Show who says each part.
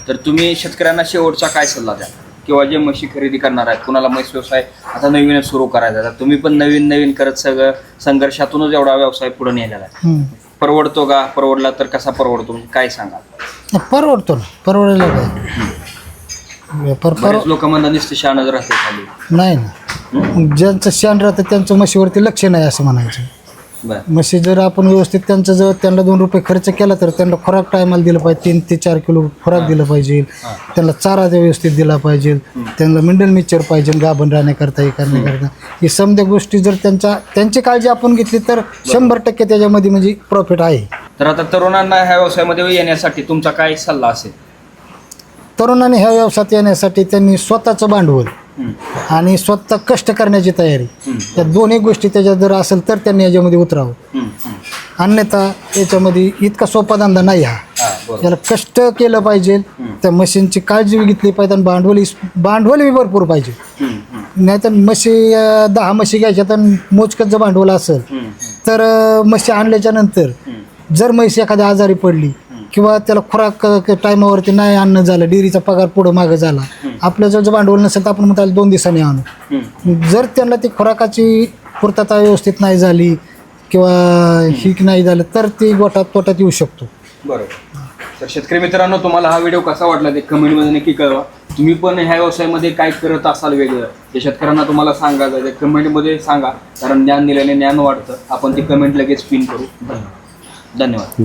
Speaker 1: तर तुम्ही शेतकऱ्यांना शेवटचा काय सल्ला द्या, किंवा जे म्हशी खरेदी करणार आहेत, कुणाला म्हैस व्यवसाय आता नवीनच सुरू करायचा आहे, तुम्ही पण नवीन करत सगळं संघर्षातूनच एवढा व्यवसाय पुढे नेलेला आहे, परवडतो का? परवडला तर कसा परवडतो, काय सांगा?
Speaker 2: परवडतो ना, परवडायला पाहिजे.
Speaker 1: बरेच लोक म्हणतात नुसते शहाणच राहते खाली.
Speaker 2: नाही ना, ज्यांचं शान राहतं त्यांचं म्हशीवरती लक्ष नाही असं म्हणायचं.
Speaker 1: बरं.
Speaker 2: म्हशी जर आपण व्यवस्थित त्यांचं जर त्यांना 2 रुपये खर्च केला तर त्यांना खुराक टायमाला दिलं पाहिजे, 3 ते 4 किलो खुराक दिलं पाहिजे, त्यांना चारा व्यवस्थित दिला पाहिजे, त्यांना मिंडल मिक्सचर पाहिजे गाभण राहण्याकरता हे करण्याकरता. ही समध्या गोष्टी जर त्यांची काळजी आपण घेतली तर 100% त्याच्यामध्ये म्हणजे प्रॉफिट आहे.
Speaker 1: तर आता तरुणांना ह्या व्यवसायामध्ये येण्यासाठी तुमचा काय सल्ला असेल?
Speaker 2: तरुणांनी ह्या व्यवसायात येण्यासाठी त्यांनी स्वतःचं भांडवल आणि स्वतः कष्ट करण्याची तयारी, या दोन्ही गोष्टी त्याच्यात जर असेल तर त्यांनी याच्यामध्ये उतरावं. अन्यथा याच्यामध्ये इतका सोपा धंदा नाही हा. त्याला कष्ट केलं पाहिजे, त्या मशीनची काळजी घेतली पाहिजे आणि भांडवलही भरपूर पाहिजे. नाहीतर म्हशी 10 म्हशी घ्यायच्या तर मोजकच जर भांडवल असेल तर म्हशी आणल्याच्या नंतर जर म्हशी एखाद्या आजारी पडली किंवा त्याला खुराक टायमावरती नाही आणणं झालं, डेअरीचा पगार पुढं मागं झाला, आपल्याजवळ जर भांडवल नसेल तर आपण म्हणता 2 दिवसांनी आणू. जर त्यांना ती खुराकाची पूर्तता व्यवस्थित नाही झाली किंवा हीक नाही झालं तर ती तोट्यात येऊ शकतो.
Speaker 1: बरोबर. तर शेतकरी मित्रांनो, तुम्हाला हा व्हिडिओ कसा वाटला ते कमेंटमध्ये नक्की कळवा. तुम्ही पण ह्या व्यवसायामध्ये काय करत असाल वेगळं ते शेतकऱ्यांना तुम्हाला सांगायचं ते कमेंटमध्ये सांगा, कारण ज्ञान दिल्याने ज्ञान वाढतं. आपण ती कमेंट लगेच पिन करू. धन्यवाद.